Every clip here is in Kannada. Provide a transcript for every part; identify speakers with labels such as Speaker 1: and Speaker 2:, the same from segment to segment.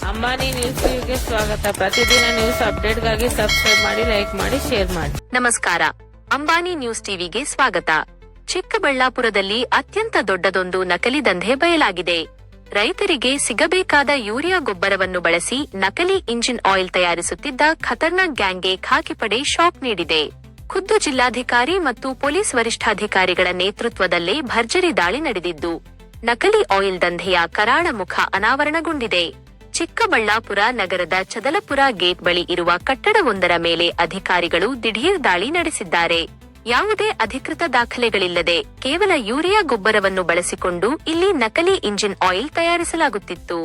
Speaker 1: ಅಂಬಾನಿ ನ್ಯೂಸ್ ಟಿವಿಗೆ ಸ್ವಾಗತ. ಪ್ರತಿದಿನ ನ್ಯೂಸ್ ಅಪ್ಡೇಟ್ಗಾಗಿ ಸಬ್ಸ್ಕ್ರೈಬ್ ಮಾಡಿ, ಲೈಕ್ ಮಾಡಿ, ಶೇರ್ ಮಾಡಿ.
Speaker 2: ನಮಸ್ಕಾರ. ಅಂಬಾನಿ ನ್ಯೂಸ್ ಟಿವಿಗೆ ಸ್ವಾಗತ. ಚಿಕ್ಕಬಳ್ಳಾಪುರದಲ್ಲಿ ಅತ್ಯಂತ ದೊಡ್ಡದೊಂದು ನಕಲಿ ದಂಧೆ ಬಯಲಾಗಿದೆ. ರೈತರಿಗೆ ಸಿಗಬೇಕಾದ ಯೂರಿಯಾ ಗೊಬ್ಬರವನ್ನು ಬಳಸಿ ನಕಲಿ ಇಂಜಿನ್ ಆಯಿಲ್ ತಯಾರಿಸುತ್ತಿದ್ದ ಖತರ್ನಾಕ್ ಗ್ಯಾಂಗ್ಗೆ ಖಾಕಿಪಡೆ ಶಾಕ್ ನೀಡಿದೆ. ಖುದ್ದು ಜಿಲ್ಲಾಧಿಕಾರಿ ಮತ್ತು ಪೊಲೀಸ್ ವರಿಷ್ಠಾಧಿಕಾರಿಗಳ ನೇತೃತ್ವದಲ್ಲೇ ಭರ್ಜರಿ ದಾಳಿ ನಡೆದಿದ್ದು, ನಕಲಿ ಆಯಿಲ್ ದಂಧೆಯ ಕರಾಳ ಮುಖ ಅನಾವರಣಗೊಂಡಿದೆ. ಚಿಕ್ಕಬಳ್ಳಾಪುರ ನಗರದ ಚದಲಪುರ ಗೇಟ್ ಬಳಿ ಇರುವ ಕಟ್ಟಡವೊಂದರ ಮೇಲೆ ಅಧಿಕಾರಿಗಳು ದಿಢೀರ್ ದಾಳಿ ನಡೆಸಿದ್ದಾರೆ. ಯಾವುದೇ ಅಧಿಕೃತ ದಾಖಲೆಗಳಿಲ್ಲದೆ ಕೇವಲ ಯೂರಿಯಾ ಗೊಬ್ಬರವನ್ನು ಬಳಸಿಕೊಂಡು ಇಲ್ಲಿ ನಕಲಿ ಇಂಜಿನ್ ಆಯಿಲ್ ತಯಾರಿಸಲಾಗುತ್ತಿತ್ತು.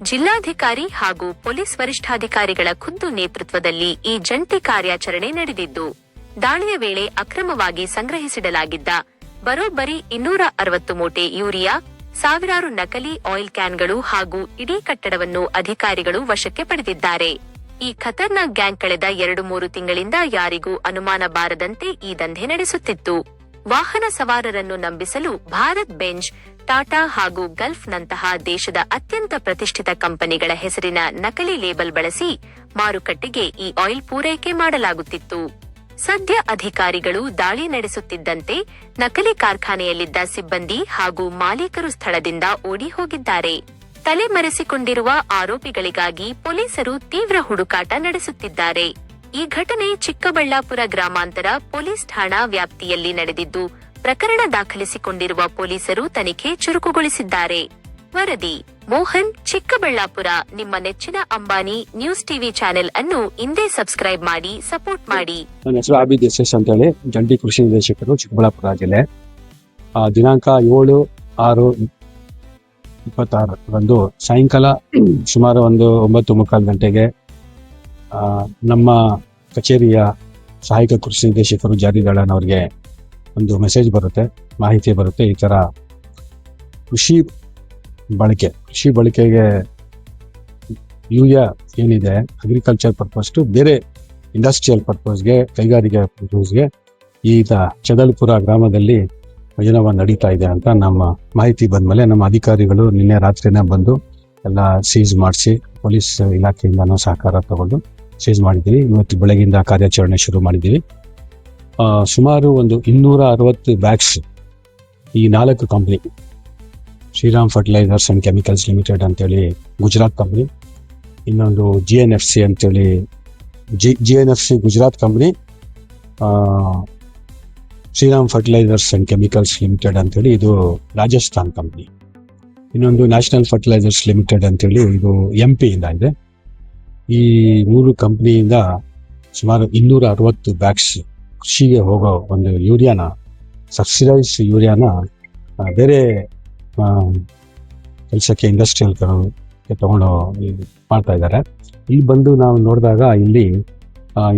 Speaker 2: ಜಿಲ್ಲಾಧಿಕಾರಿ ಹಾಗೂ ಪೊಲೀಸ್ ವರಿಷ್ಠಾಧಿಕಾರಿಗಳ ಖುದ್ದು ನೇತೃತ್ವದಲ್ಲಿ ಈ ಜಂಟಿ ಕಾರ್ಯಾಚರಣೆ ನಡೆದಿದ್ದು, ದಾಳಿಯ ವೇಳೆ ಅಕ್ರಮವಾಗಿ ಸಂಗ್ರಹಿಸಿಡಲಾಗಿದ್ದ ಬರೋಬ್ಬರಿ 260 ಮೂಟೆ ಯೂರಿಯಾ, ಸಾವಿರಾರು ನಕಲಿ ಆಯಿಲ್ ಕ್ಯಾನ್ಗಳು ಹಾಗೂ ಇಡೀ ಕಟ್ಟಡವನ್ನು ಅಧಿಕಾರಿಗಳು ವಶಕ್ಕೆ ಪಡೆದಿದ್ದಾರೆ. ಈ ಖತರ್ನಾಕ್ ಗ್ಯಾಂಗ್ ಕಳೆದ 2-3 ತಿಂಗಳಿಂದ ಯಾರಿಗೂ ಅನುಮಾನ ಬಾರದಂತೆ ಈ ದಂಧೆ ನಡೆಸುತ್ತಿತ್ತು. ವಾಹನ ಸವಾರರನ್ನು ನಂಬಿಸಲು ಭಾರತ್ ಬೆಂಜ್, ಟಾಟಾ ಹಾಗೂ ಗಲ್ಫ್ ನಂತಹ ದೇಶದ ಅತ್ಯಂತ ಪ್ರತಿಷ್ಠಿತ ಕಂಪನಿಗಳ ಹೆಸರಿನ ನಕಲಿ ಲೇಬಲ್ ಬಳಸಿ ಮಾರುಕಟ್ಟೆಗೆ ಈ ಆಯಿಲ್ ಪೂರೈಕೆ ಮಾಡಲಾಗುತ್ತಿತ್ತು. ಸದ್ಯ ಅಧಿಕಾರಿಗಳು ದಾಳಿ ನಡೆಸುತ್ತಿದ್ದಂತೆ ನಕಲಿ ಕಾರ್ಖಾನೆಯಲ್ಲಿದ್ದ ಸಿಬ್ಬಂದಿ ಹಾಗೂ ಮಾಲೀಕರು ಸ್ಥಳದಿಂದ ಓಡಿ ಹೋಗಿದ್ದಾರೆ. ತಲೆಮರೆಸಿಕೊಂಡಿರುವ ಆರೋಪಿಗಳಿಗಾಗಿ ಪೊಲೀಸರು ತೀವ್ರ ಹುಡುಕಾಟ ನಡೆಸುತ್ತಿದ್ದಾರೆ. ಈ ಘಟನೆ ಚಿಕ್ಕಬಳ್ಳಾಪುರ ಗ್ರಾಮಾಂತರ ಪೊಲೀಸ್ ಠಾಣಾ ವ್ಯಾಪ್ತಿಯಲ್ಲಿ ನಡೆದಿದ್ದು, ಪ್ರಕರಣ ದಾಖಲಿಸಿಕೊಂಡಿರುವ ಪೊಲೀಸರು ತನಿಖೆ ಚುರುಕುಗೊಳಿಸಿದ್ದಾರೆ. ವರದಿ ಮೋಹನ್, ಚಿಕ್ಕಬಳ್ಳಾಪುರ. ನಿಮ್ಮ ನೆಚ್ಚಿನ ಅಂಬಾನಿ ನ್ಯೂಸ್ ಟಿವಿ ಚಾನೆಲ್ ಅನ್ನು ಇಂದೇ ಸಬ್ಸ್ಕ್ರೈಬ್ ಮಾಡಿ, ಸಪೋರ್ಟ್ ಮಾಡಿ.
Speaker 3: ನನ್ನ ಹೆಸರು ಆಬಿದ್ ಎಸ್ ಅಂತ ಹೇಳಿ, ಜಂಟಿ ಕೃಷಿ ನಿರ್ದೇಶಕರು, ಚಿಕ್ಕಬಳ್ಳಾಪುರ ಜಿಲ್ಲೆ. ದಿನಾಂಕ 7/6/26 ಸಾಯಂಕಾಲ ಸುಮಾರು ಒಂದು 9:45 ಗಂಟೆಗೆ ನಮ್ಮ ಕಚೇರಿಯ ಸಹಾಯಕ ಕೃಷಿ ನಿರ್ದೇಶಕರು ಜಾರಿದಾಳನ್ ಅವರಿಗೆ ಒಂದು ಮೆಸೇಜ್ ಬರುತ್ತೆ, ಮಾಹಿತಿ ಬರುತ್ತೆ. ಈ ತರ ಕೃಷಿ ಬಳಕೆಗೆ ಯೂರಿಯಾ ಏನಿದೆ ಅಗ್ರಿಕಲ್ಚರ್ ಪರ್ಪಸ್ ಟು ಬೇರೆ ಇಂಡಸ್ಟ್ರಿಯಲ್ ಪರ್ಪಸ್ಗೆ, ಕೈಗಾರಿಕೆ ಪರ್ಪಸ್ಗೆ ಈಗ ಚದಲ್ಪುರ ಗ್ರಾಮದಲ್ಲಿ ಯೋಜನೆ ನಡೀತಾ ಇದೆ ಅಂತ ನಮ್ಮ ಮಾಹಿತಿ ಬಂದ್ಮೇಲೆ ನಮ್ಮ ಅಧಿಕಾರಿಗಳು ನಿನ್ನೆ ರಾತ್ರಿನೇ ಬಂದು ಎಲ್ಲ ಸೀಸ್ ಮಾಡಿಸಿ, ಪೊಲೀಸ್ ಇಲಾಖೆಯಿಂದನೂ ಸಹಕಾರ ತಗೊಂಡು ಸೀಸ್ ಮಾಡಿದ್ದೀವಿ. ಇವತ್ತು ಬೆಳಗಿಂದ ಕಾರ್ಯಾಚರಣೆ ಶುರು ಮಾಡಿದ್ದೀವಿ. ಸುಮಾರು ಒಂದು 260 ಬ್ಯಾಗ್ಸ್ ಈ 4 company, Shriram fertilizers and chemicals limited ಅಂತೇಳಿ ಗುಜರಾತ್ ಕಂಪ್ನಿ, ಇನ್ನೊಂದು GNFC ಅಂತೇಳಿ GNFC Gujarat company, Shriram fertilizers and chemicals limited ಅಂತೇಳಿ ಇದು ರಾಜಸ್ಥಾನ್ ಕಂಪ್ನಿ, ಇನ್ನೊಂದು ನ್ಯಾಷನಲ್ ಫರ್ಟಿಲೈಸರ್ಸ್ ಲಿಮಿಟೆಡ್ ಅಂತೇಳಿ ಇದು MP ಇಂದ ಇದೆ. ಈ 3 ಕಂಪ್ನಿಯಿಂದ ಸುಮಾರು 260 ಬ್ಯಾಗ್ಸ್ ಕೃಷಿಗೆ ಹೋಗೋ ಒಂದು ಯೂರಿಯಾನ, ಸಬ್ಸಿಡೈಸ್ ಯೂರಿಯಾನ ಬೇರೆ ಕೆಲಸಕ್ಕೆ ಇಂಡಸ್ಟ್ರಿಯಲ್ ತಗೊಂಡು ಮಾಡ್ತಾ ಇದ್ದಾರೆ. ಇಲ್ಲಿ ಬಂದು ನಾವು ನೋಡಿದಾಗ ಇಲ್ಲಿ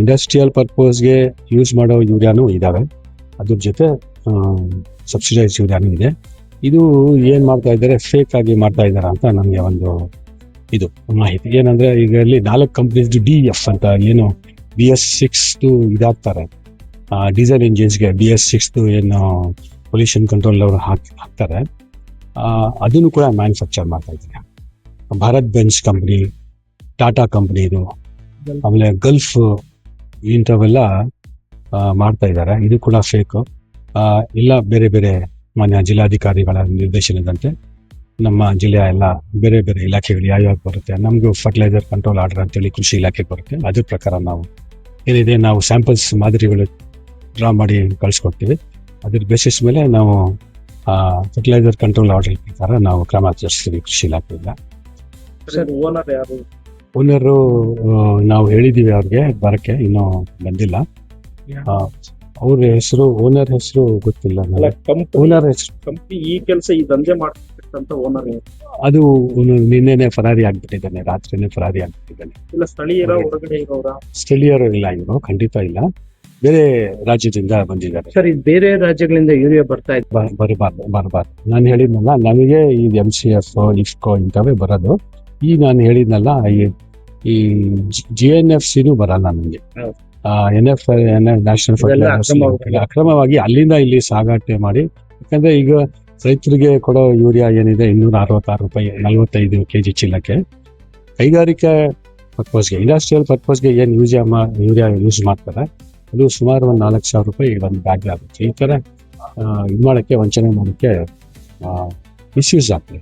Speaker 3: ಇಂಡಸ್ಟ್ರಿಯಲ್ ಪರ್ಪಸ್ಗೆ ಯೂಸ್ ಮಾಡೋ ಯೂರಿಯಾನು ಇದಾವೆ, ಅದ್ರ ಜೊತೆ ಸಬ್ಸಿಡೈಸ್ ಯೂರಿಯಾನು ಇದೆ. ಇದು ಏನ್ ಮಾಡ್ತಾ ಇದ್ದಾರೆ, ಫೇಕ್ ಆಗಿ ಮಾಡ್ತಾ ಇದ್ದಾರೆ ಅಂತ ನಮಗೆ ಒಂದು ಇದು ಮಾಹಿತಿ. ಏನಂದ್ರೆ ಈಗ ಇಲ್ಲಿ 4 ಕಂಪ್ನೀಸ್ DEF ಅಂತ ಏನು BS6 ಇದಾಗ್ತಾರೆ ಡೀಸೆಲ್ ಇಂಜಿನ್ಸ್ಗೆ, BS6 ಏನು ಪೊಲ್ಯೂಷನ್ ಕಂಟ್ರೋಲ್ ಅವರು ಹಾಕ್ತಾರೆ, ಅದನ್ನು ಕೂಡ ಮ್ಯಾನುಫ್ಯಾಕ್ಚರ್ ಮಾಡ್ತಾ ಇದ್ದಾರೆ. Bharat Benz company, Tata company ಇದು, ಆಮೇಲೆ ಗಲ್ಫ್, ಇಂಥವೆಲ್ಲ ಮಾಡ್ತಾ ಇದ್ದಾರೆ. ಇದು ಕೂಡ ಫೇಕ್. ಎಲ್ಲ ಬೇರೆ ಬೇರೆ ಮಾನ್ಯ ಜಿಲ್ಲಾಧಿಕಾರಿಗಳ ನಿರ್ದೇಶನದಂತೆ ನಮ್ಮ ಜಿಲ್ಲೆಯ ಎಲ್ಲ ಬೇರೆ ಬೇರೆ ಇಲಾಖೆಗಳು ಯಾವ್ಯಾವ ಬರುತ್ತೆ, ನಮಗೂ ಫರ್ಟಿಲೈಸರ್ ಕಂಟ್ರೋಲ್ ಆರ್ಡರ್ ಅಂತೇಳಿ ಕೃಷಿ ಇಲಾಖೆಗೆ ಬರುತ್ತೆ. ಅದ್ರ ಪ್ರಕಾರ ನಾವು ಏನಿದೆ ನಾವು ಸ್ಯಾಂಪಲ್ಸ್ ಮಾದರಿಗಳು ಡ್ರಾ ಮಾಡಿ ಕಳಿಸ್ಕೊಡ್ತೀವಿ. ಅದ್ರ ಬೇಸಿಸ್ ಮೇಲೆ ನಾವು ಫರ್ಟಿಲೈಸರ್ ಕಂಟ್ರೋಲ್ ಆರ್ಡರ್ ಪ್ರಕಾರ ನಾವು ಕ್ರಮ ಜರುಗಿಸ್ತೀವಿ ಕೃಷಿ ಇಲಾಖೆಯಿಂದ. ಓನರು ನಾವು ಹೇಳಿದೀವಿ ಅವ್ರಿಗೆ ಬರಕ್ಕೆ, ಇನ್ನೂ ಬಂದಿಲ್ಲ. ಅವ್ರ ಹೆಸರು, ಓನರ್ ಹೆಸರು ಗೊತ್ತಿಲ್ಲ. ಓನರ್ ಹೆಸರು
Speaker 4: ಕಂಪನಿ ಈ ಕೆಲಸ ಈ ದಂಧೆ ಮಾಡ್ತಿರ್ತಕ್ಕಂತ ಓನರ್
Speaker 3: ಅದು ನಿನ್ನೆನೆ ಫರಾರಿ ಆಗ್ಬಿಟ್ಟಿದ್ದಾನೆ, ರಾತ್ರಿನೇ ಫರಾರಿ ಆಗ್ಬಿಟ್ಟಿದ್ದಾನೆ.
Speaker 4: ಇಲ್ಲ ಸ್ಥಳೀಯರ ಹೊರಗಡೆ ಇರೋರ?
Speaker 3: ಸ್ಥಳೀಯರು ಇಲ್ಲ, ಇವರು ಖಂಡಿತ ಇಲ್ಲ, ಬೇರೆ ರಾಜ್ಯದಿಂದ ಬಂದಿದ್ದಾರೆ.
Speaker 4: ಸರ್, ಇದು ಬೇರೆ ರಾಜ್ಯಗಳಿಂದ ಯೂರಿಯಾ ಬರ್ತಾ ಇದೆ?
Speaker 3: ಬರಬಾರ್ದು. ನಾನು ಹೇಳಿದ್ನಲ್ಲ, ನಮಗೆ ಈ MCF, IFCO ಇಂಥವೇ ಬರೋದು. ಈ ನಾನು ಹೇಳಿದ್ನಲ್ಲ, ಈ GNFCನೂ ಬರಲ್ಲ ನಮಗೆ. ನ್ಯಾಷನಲ್ ಫರ್ಟಿಲೈಸರ್ಸ್ ಅಕ್ರಮವಾಗಿ ಅಲ್ಲಿಂದ ಇಲ್ಲಿ ಸಾಗಾಟ ಮಾಡಿ, ಯಾಕಂದ್ರೆ ಈಗ ರೈತರಿಗೆ ಕೊಡೋ ಯೂರಿಯಾ ಏನಿದೆ 266 ರೂಪಾಯಿ 45 kg ಚೀಲಕ್ಕೆ, ಕೈಗಾರಿಕೆ ಪರ್ಪಸ್ಗೆ, ಇಂಡಸ್ಟ್ರಿಯಲ್ ಪರ್ಪಸ್ಗೆ ಏನು ಯೂರಿಯಾ ಯೂಸ್ ಮಾಡ್ತಾರೆ ಅದು ಸುಮಾರು ಒಂದು 4,000 ರೂಪಾಯಿ ಒಂದು ಬ್ಯಾಗ್ ಆಗುತ್ತೆ. ಈ ಥರ ಇದು ಮಾಡೋಕ್ಕೆ, ವಂಚನೆ ಮಾಡೋಕ್ಕೆ ಮಿಸ್ಯೂಸ್ ಆಗ್ತದೆ.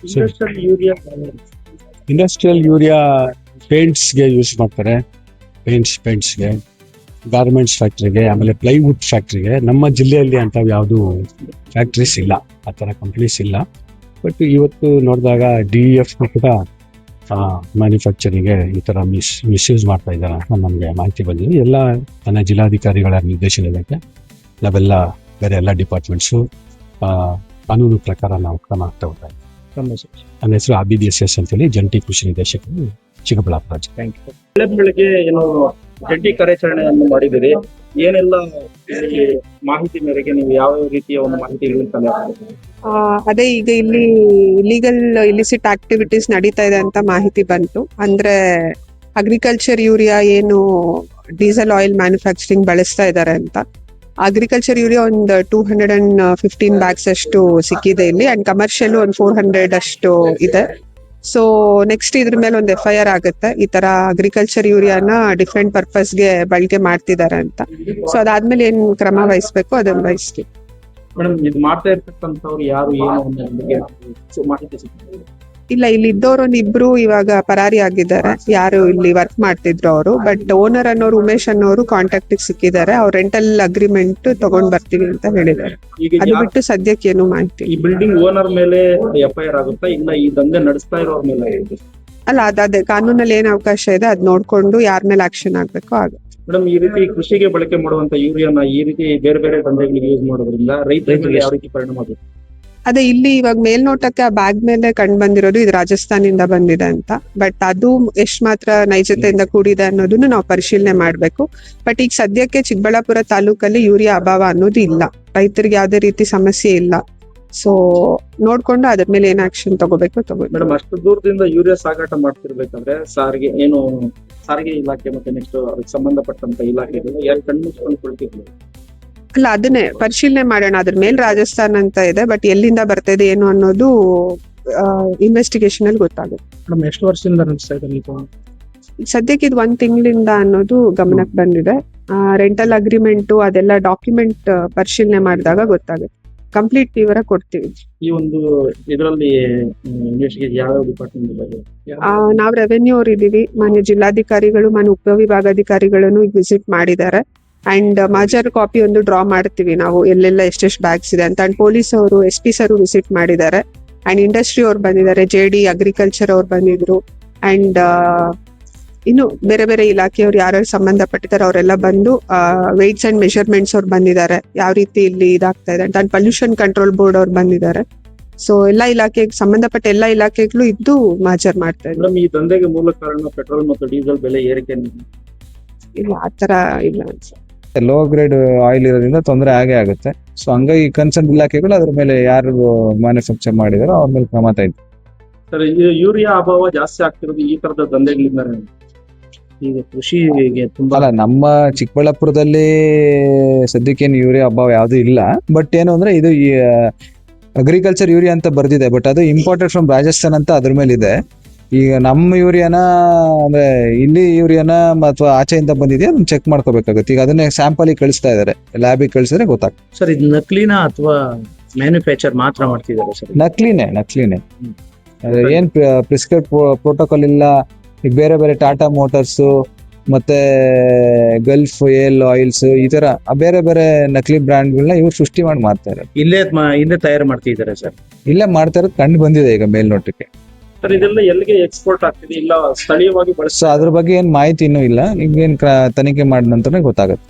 Speaker 4: ಇಂಡಸ್ಟ್ರಿಯಲ್ ಯೂರಿಯಾ
Speaker 3: ಇಂಡಸ್ಟ್ರಿಯಲ್ ಯೂರಿಯಾ ಪೇಂಟ್ಸ್ಗೆ ಯೂಸ್ ಮಾಡ್ತಾರೆ, ಪೇಂಟ್ಸ್ಗೆ, ಗಾರ್ಮೆಂಟ್ಸ್ ಫ್ಯಾಕ್ಟ್ರಿಗೆ, ಆಮೇಲೆ ಪ್ಲೈವುಡ್ ಫ್ಯಾಕ್ಟ್ರಿಗೆ. ನಮ್ಮ ಜಿಲ್ಲೆಯಲ್ಲಿ ಅಂಥವು ಯಾವುದು ಫ್ಯಾಕ್ಟ್ರೀಸ್ ಇಲ್ಲ, ಆ ಥರ ಕಂಪ್ನೀಸ್ ಇಲ್ಲ. ಬಟ್ ಇವತ್ತು ನೋಡಿದಾಗ DEF ಕೂಡ ಮ್ಯಾನುಫ್ಯಾಕ್ಚರಿಂಗ್ಗೆ ಈ ಥರ ಮಿಸ್ಯೂಸ್ ಮಾಡ್ತಾ ಇದ್ದಾರೆ ಅಂತ ನಮಗೆ ಮಾಹಿತಿ ಬಂದಿದೆ. ಎಲ್ಲ ನನ್ನ ಜಿಲ್ಲಾಧಿಕಾರಿಗಳ ನಿರ್ದೇಶನದಂತೆ ನಾವೆಲ್ಲ ಬೇರೆ ಎಲ್ಲ ಡಿಪಾರ್ಟ್ಮೆಂಟ್ಸು ಕಾನೂನು ಪ್ರಕಾರ ನಾವು ಕ್ರಮ ಆಗ್ತಾ ಹೋಗ್ತಾ ಇದ್ದೀವಿ. ನನ್ನ ಹೆಸರು ABDSS ಅಂತೇಳಿ, ಜಂಟಿ ಕೃಷಿ ನಿರ್ದೇಶಕರು, ಚಿಕ್ಕಬಳ್ಳಾಪುರ ಜಿಲ್ಲೆ.
Speaker 4: Thank you. ಬೆಳಗ್ಗೆ ಏನು ಜಂಟಿ ಕಾರ್ಯಾಚರಣೆಯನ್ನು ಮಾಡಿದಿರಿ, ಏನೆಲ್ಲ ಈ ಮಾಹಿತಿ ಮೇರೆಗೆ ನೀವು ಯಾವ ರೀತಿಯ ಒಂದು ಮಾಹಿತಿಗಳನ್ನು ಕಲೆ ಹಾಕ್ತೀರಿ?
Speaker 5: ಅದೇ ಈಗ ಇಲ್ಲಿ ಇಲಿಗಲ್ ಇಲಿಸಿಟ್ ಆಕ್ಟಿವಿಟೀಸ್ ನಡೀತಾ ಇದೆ ಅಂತ ಮಾಹಿತಿ ಬಂತು. ಅಂದ್ರೆ ಅಗ್ರಿಕಲ್ಚರ್ ಯೂರಿಯಾ ಏನು ಡೀಸೆಲ್ ಆಯಿಲ್ ಮ್ಯಾನುಫ್ಯಾಕ್ಚರಿಂಗ್ ಬಳಸ್ತಾ ಇದ್ದಾರೆ ಅಂತ. ಅಗ್ರಿಕಲ್ಚರ್ ಯೂರಿಯಾ ಒಂದು 215 ಬ್ಯಾಗ್ಸ್ ಅಷ್ಟು ಸಿಕ್ಕಿದೆ ಇಲ್ಲಿ, ಅಂಡ್ ಕಮರ್ಷಿಯಲ್ ಒಂದು 400 ಅಷ್ಟು ಇದೆ. ಸೊ ನೆಕ್ಸ್ಟ್ ಇದ್ರ ಮೇಲೆ ಒಂದು FIR ಆಗುತ್ತೆ, ಈ ತರ ಅಗ್ರಿಕಲ್ಚರ್ ಯೂರಿಯಾನ ಡಿಫ್ರೆಂಟ್ ಪರ್ಪಸ್ಗೆ ಬಳಕೆ ಮಾಡ್ತಿದ್ದಾರೆ ಅಂತ. ಸೊ ಅದಾದ್ಮೇಲೆ ಏನ್ ಕ್ರಮ ವಹಿಸ್ಬೇಕು ಅದನ್ನ ವಹಿಸ್ತೀವಿ.
Speaker 4: ಮೇಡಮ್, ಇದು ಮಾಡ್ತಾ ಇರ್ತಕ್ಕಂಥವ್ರು ಯಾರು, ಏನು ಅನ್ನೋ ಬಗ್ಗೆ ಮಾಹಿತಿ ಸಿಗ್ತದೆ?
Speaker 5: ಇಲ್ಲ, ಇಲ್ಲಿ ಇದ್ದವ್ರು ಒಂದಿಬ್ರು ಇವಾಗ ಪರಾರಿ ಆಗಿದ್ದಾರೆ, ಯಾರು ಇಲ್ಲಿ ವರ್ಕ್ ಮಾಡ್ತಿದ್ರು ಅವರು. ಬಟ್ ಓನರ್ ಅನ್ನೋರು, ಉಮೇಶ್ ಅನ್ನೋರು ಕಾಂಟ್ಯಾಕ್ಟ್ ಸಿಕ್ಕಿದ್ದಾರೆ. ಅವ್ರು ರೆಂಟಲ್ ಅಗ್ರಿಮೆಂಟ್ ತಗೊಂಡ್ ಬರ್ತೀವಿ ಅಂತ ಹೇಳಿದ್ದಾರೆ.
Speaker 4: ಈಗ
Speaker 5: ಅದು ಬಿಟ್ಟು ಸದ್ಯಕ್ಕೆ ಏನು ಮಾಹಿತಿ
Speaker 4: ಈ ಬಿಲ್ಡಿಂಗ್ ಓನರ್ ಮೇಲೆ FIR ಆಗುತ್ತಾ, ಇಲ್ಲ ಈ ದಂಧೆ ನಡೆಸ್ತಾ ಇರೋರ ಮೇಲೆ?
Speaker 5: ಅಲ್ಲ, ಅದೇ ಕಾನೂನಲ್ಲಿ ಏನ್ ಅವಕಾಶ ಇದೆ ಅದ್ ನೋಡ್ಕೊಂಡು ಯಾರ ಮೇಲೆ ಆಕ್ಷನ್ ಆಗ್ಬೇಕೋ ಆಗುತ್ತೆ.
Speaker 4: ಮೇಡಮ್, ಈ ರೀತಿ ಕೃಷಿಗೆ ಬಳಕೆ ಮಾಡುವಂತ ಯೂರಿಯಾನ ಈ ರೀತಿ ಬೇರೆ ಬೇರೆ ದಂಧೆಗಳಿಗೆ ಯೂಸ್ ಮಾಡೋದ್ರಿಂದ ರೈತರ ಮೇಲೆ ಯಾವ ರೀತಿ ಪರಿಣಾಮ ಆಗುತ್ತೆ?
Speaker 5: ಅದೇ ಇಲ್ಲಿ ಇವಾಗ ಮೇಲ್ನೋಟಕ್ಕೆ ಆ ಬ್ಯಾಗ್ ಮೇಲೆ ಕಂಡು ಬಂದಿರೋದು ಇದು ರಾಜಸ್ಥಾನಿಂದ ಬಂದಿದೆ ಅಂತ. ಬಟ್ ಅದು ಎಷ್ಟ್ ಮಾತ್ರ ನೈಜತೆಯಿಂದ ಕೂಡಿದೆ ಅನ್ನೋದನ್ನು ನಾವು ಪರಿಶೀಲನೆ ಮಾಡ್ಬೇಕು. ಬಟ್ ಈಗ ಸದ್ಯಕ್ಕೆ ಚಿಕ್ಕಬಳ್ಳಾಪುರ ತಾಲೂಕಲ್ಲಿ ಯೂರಿಯಾ ಅಭಾವ ಅನ್ನೋದು ಇಲ್ಲ, ರೈತರಿಗೆ ಯಾವುದೇ ರೀತಿ ಸಮಸ್ಯೆ ಇಲ್ಲ. ಸೊ ನೋಡ್ಕೊಂಡು ಅದ್ರ ಮೇಲೆ ಏನ್ ಆಕ್ಷನ್ ತಗೋಬೇಕು ತಗೋಬೇಕು.
Speaker 4: ಮೇಡಮ್, ಅಷ್ಟು ದೂರದಿಂದ ಯೂರಿಯಾ ಸಾಗಾಟ ಮಾಡ್ತಿರ್ಬೇಕಾದ್ರೆ ಸಾರಿಗೆ ಇಲಾಖೆ ಮತ್ತೆ ನೆಕ್ಸ್ಟ್ ಅದಕ್ಕೆ ಸಂಬಂಧಪಟ್ಟಂತ ಇಲಾಖೆಗಳು ಯಾರು ಕಣ್ಮುಚ್ಕೊಂಡು ಕುಳಿತಿದ್ರು?
Speaker 5: ಅಲ್ಲ, ಅದನ್ನೇ ಪರಿಶೀಲನೆ ಮಾಡೋಣ. ಅದ್ರ ಮೇಲೆ ರಾಜಸ್ಥಾನ್ ಅಂತ ಇದೆ, ಬಟ್ ಎಲ್ಲಿಂದ ಬರ್ತಿದೆ ಏನು ಅನ್ನೋದು ಇನ್ವೆಸ್ಟಿಗೇಷನ್ ಅಲ್ಲಿ ಗೊತ್ತಾಗುತ್ತೆ.
Speaker 4: ಮೇಡಮ್, ಎಷ್ಟು ವರ್ಷದಿಂದ ನಡೆಸ್ತಾ ಇದ್ದಾರೆ ನೀವು?
Speaker 5: ಸದ್ಯಕ್ಕೆ ಇದು 1 ತಿಂಗಳಿಂದ ಅನ್ನೋದು ಗಮನಕ್ಕೆ ಬಂದಿದೆ. ರೆಂಟಲ್ ಅಗ್ರಿಮೆಂಟ್ ಅದೆಲ್ಲ ಡಾಕ್ಯುಮೆಂಟ್ ಪರಿಶೀಲನೆ ಮಾಡಿದಾಗ ಗೊತ್ತಾಗುತ್ತೆ. ಕಂಪ್ಲೀಟ್ ವಿವರ ಕೊಡ್ತೀವಿ.
Speaker 4: ಈ ಒಂದು ಇದರಲ್ಲಿ ಇನ್ವೆಸ್ಟಿಗೇಷನ್ ಯಾವ ಡಿಪಾರ್ಟ್ಮೆಂಟ್?
Speaker 5: ನಾವು ರೆವೆನ್ಯೂ ಅವ್ರು ಇದೀವಿ, ಮಾನ್ಯ ಜಿಲ್ಲಾಧಿಕಾರಿಗಳು, ಮಾನ್ಯ ಉಪವಿಭಾಗಾಧಿಕಾರಿಗಳನ್ನು ವಿಸಿಟ್ ಮಾಡಿದ್ದಾರೆ. ಅಂಡ್ ಮಾಜರ್ ಕಾಪಿ ಒಂದು ಡ್ರಾ ಮಾಡ್ತೀವಿ ನಾವು, ಎಲ್ಲೆಲ್ಲ ಎಷ್ಟೆಷ್ಟು ಬ್ಯಾಗ್ಸ್ ಇದೆ ಅಂತ. ಅಂಡ್ ಪೊಲೀಸ್ ಅವರು, SP ಸರ್ ವಿಸಿಟ್ ಮಾಡಿದ್ದಾರೆ. ಅಂಡ್ ಇಂಡಸ್ಟ್ರಿ ಅವ್ರು ಬಂದಿದ್ದಾರೆ, JD ಅಗ್ರಿಕಲ್ಚರ್ ಅವ್ರು ಬಂದಿದ್ರು. ಅಂಡ್ ಇನ್ನು ಬೇರೆ ಬೇರೆ ಇಲಾಖೆಯವ್ರು ಯಾರ್ಯಾರು ಸಂಬಂಧಪಟ್ಟಿದ್ದಾರೆ ಅವರೆಲ್ಲ ಬಂದು ವೆಯ್ಟ್ಸ್ ಅಂಡ್ ಮೆಷರ್ಮೆಂಟ್ಸ್ ಅವ್ರು ಬಂದಿದ್ದಾರೆ, ಯಾವ ರೀತಿ ಇಲ್ಲಿ ಇದಾಗ್ತಾ ಇದೆ ಅಂತ. ಅಂಡ್ ಪೊಲ್ಯೂಷನ್ ಕಂಟ್ರೋಲ್ ಬೋರ್ಡ್ ಅವ್ರು ಬಂದಿದ್ದಾರೆ. ಸೊ ಎಲ್ಲಾ ಇಲಾಖೆಗೆ ಸಂಬಂಧಪಟ್ಟ ಎಲ್ಲಾ ಇಲಾಖೆಗಳು ಇದ್ದು ಮಾಜರ್ ಮಾಡ್ತಾ ಇದ್ದಾರೆ.
Speaker 4: ಈ ದಂಧೆಗೆ ಮೂಲ ಕಾರಣ ಪೆಟ್ರೋಲ್ ಮತ್ತು ಡೀಸೆಲ್ ಬೆಲೆ ಏರಿಕೆ?
Speaker 5: ಇಲ್ಲ, ಆತರ ಇಲ್ಲ ಅನ್ಸುತ್ತೆ.
Speaker 6: ಲೋ ಗ್ರೇಡ್ ಆಯಿಲ್ ಇರೋದ್ರಿಂದ ತೊಂದರೆ ಆಗೇ ಆಗುತ್ತೆ. ಸೊ ಹಂಗಾಗಿ ಕನ್ಸರ್ನ್ ಇಲಾಖೆಗಳು ಅದ್ರ ಮೇಲೆ ಯಾರು ಮ್ಯಾನುಫ್ಯಾಕ್ಚರ್ ಮಾಡಿದಾರೋ ಅವ್ರ ಮೇಲೆ ಕ್ರಮ ತೆಗೆದು.
Speaker 4: ಸರ್, ಯೂರಿಯಾ ಅಭಾವ ಜಾಸ್ತಿ ಆಗ್ತಿರೋದು ಈ ತರದ ದಂಧೆಗಳಿಂದ. ಈಗ ಕೃಷಿಗೆ ತುಂಬಾ
Speaker 6: ಅಲ್ಲ, ನಮ್ಮ ಚಿಕ್ಕಬಳ್ಳಾಪುರದಲ್ಲಿ ಸದ್ಯಕ್ಕೇನು ಯೂರಿಯಾ ಅಭಾವ ಯಾವ್ದು ಇಲ್ಲ. ಬಟ್ ಏನು ಅಂದ್ರೆ ಇದು ಅಗ್ರಿಕಲ್ಚರ್ ಯೂರಿಯಾ ಅಂತ ಬರ್ದಿದೆ, ಬಟ್ ಅದು ಇಂಪೋರ್ಟೆಡ್ ಫ್ರಮ್ ರಾಜಸ್ಥಾನ್ ಅಂತ ಅದ್ರ ಮೇಲೆ ಇದೆ. ಈಗ ನಮ್ಮ ಯೂರಿಯಾನ ಅಂದ್ರೆ ಇಲ್ಲಿ ಯೂರಿಯಾನ ಅಥವಾ ಆಚೆಯಿಂದ ಬಂದಿದೆಯಾ ಅದನ್ನ ಚೆಕ್ ಮಾಡ್ಕೋಬೇಕಾಗುತ್ತೆ. ಈಗ ಅದನ್ನೇ ಸ್ಯಾಂಪಲ್ ಕಳಿಸ್ತಾ ಇದಾರೆ, ಲ್ಯಾಬಿಗೆ ಕಳಿಸಿದ್ರೆ ಗೊತ್ತಾಗ್ತದೆ.
Speaker 4: ಸರ್, ಇದು ನಕಲಿನ ಅಥವಾ ಮ್ಯಾನುಫ್ಯಾಕ್ಚರ್ ಮಾತ್ರ ಮಾಡ್ತಿದ್ದಾರೆ? ಸರ್,
Speaker 6: ನಕಲಿನೇ. ಏನ್ ಪ್ರಿಸ್ಕ್ರೈಬ್ ಪ್ರೋಟೋಕಾಲ್ ಇಲ್ಲ. ಈಗ ಬೇರೆ ಬೇರೆ ಟಾಟಾ ಮೋಟಾರ್ಸ್ ಮತ್ತೆ ಗಲ್ಫ್ ಏಲ್ ಆಯಿಲ್ಸ್ ಈ ತರ ಬೇರೆ ಬೇರೆ ನಕಲಿ ಬ್ರ್ಯಾಂಡ್ಗಳನ್ನ ಇವ್ರು ಸೃಷ್ಟಿ ಮಾಡಿ ಮಾಡ್ತಾರೆ.
Speaker 4: ಇಲ್ಲೇ ತಯಾರು ಮಾಡ್ತಿದ್ದಾರೆ ಸರ್?
Speaker 6: ಇಲ್ಲೇ ಮಾಡ್ತಾ ಇರೋದು ಕಂಡು ಬಂದಿದೆ ಈಗ ಮೇಲ್ನೋಟಕ್ಕೆ.
Speaker 4: ಸರ್, ಇದೆಲ್ಲ ಎಲ್ಲಿಗೆ ಎಕ್ಸ್ಪೋರ್ಟ್ ಆಗ್ತಿದೆ, ಇಲ್ಲ ಸ್ಥಳೀಯವಾಗಿ ಬಳಸ?
Speaker 6: ಸೊ ಅದ್ರ ಬಗ್ಗೆ ಏನ್ ಮಾಹಿತಿ ಇನ್ನೂ ಇಲ್ಲ. ಈಗ ಏನ್ ತನಿಖೆ ಮಾಡಿದ ನಂತರ ಗೊತ್ತಾಗುತ್ತೆ.